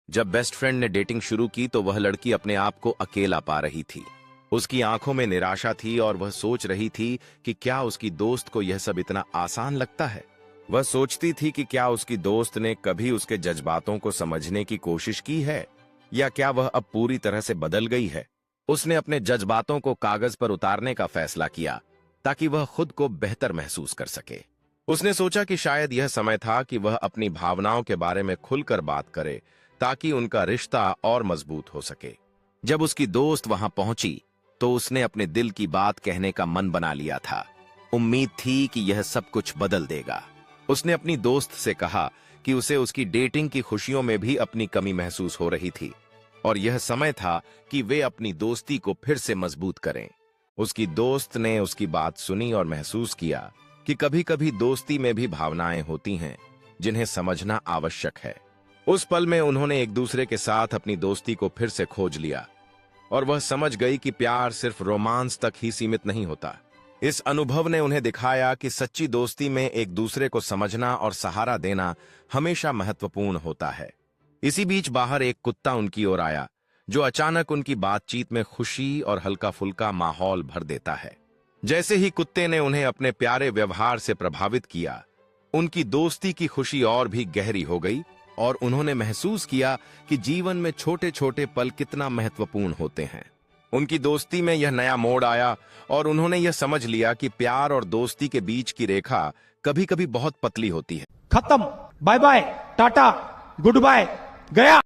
जब best friend ने dating शुरू की तो वह लड़की अपने आप को अकेला पा रही थी। उसकी आंखों में निराशा थी और वह सोच रही थी कि क्या उसकी दोस्त को यह सब इतना आसान लगता है। वह सोचती थी कि क्या उसकी दोस्त ने कभी उसके जज्बातों को समझने की कोशिश की है, या क्या वह अब पूरी तरह से बदल गई है। उसने अपने जज्बातों को कागज पर उतारने का फैसला किया ताकि वह खुद को बेहतर महसूस कर सके। उसने सोचा कि शायद यह समय था कि वह अपनी भावनाओं के बारे में खुलकर बात करे ताकि उनका रिश्ता और मजबूत हो सके। जब उसकी दोस्त वहां पहुंची तो उसने अपने दिल की बात कहने का मन बना लिया था। उम्मीद थी कि यह सब कुछ बदल देगा। उसने अपनी दोस्त से कहा कि उसे उसकी डेटिंग की खुशियों में भी अपनी कमी महसूस हो रही थी और यह समय था कि वे अपनी दोस्ती को फिर से मजबूत करें। उसकी दोस्त ने उसकी बात सुनी और महसूस किया कि कभी-कभी दोस्ती में भी भावनाएं होती हैं जिन्हें समझना आवश्यक है। उस पल में उन्होंने एक दूसरे के साथ अपनी दोस्ती को फिर से खोज लिया और वह समझ गई कि प्यार सिर्फ रोमांस तक ही सीमित नहीं होता। इस अनुभव ने उन्हें दिखाया कि सच्ची दोस्ती में एक दूसरे को समझना और सहारा देना हमेशा महत्वपूर्ण होता है। इसी बीच बाहर एक कुत्ता उनकी ओर आया जो अचानक उनकी बातचीत में खुशी और हल्का फुल्का माहौल भर देता है। जैसे ही कुत्ते ने उन्हें अपने प्यारे व्यवहार से प्रभावित किया, उनकी दोस्ती की खुशी और भी गहरी हो गई और उन्होंने महसूस किया कि जीवन में छोटे छोटे पल कितना महत्वपूर्ण होते हैं। उनकी दोस्ती में यह नया मोड़ आया और उन्होंने यह समझ लिया कि प्यार और दोस्ती के बीच की रेखा कभी-कभी बहुत पतली होती है। खत्म, bye bye, tata, goodbye, गया।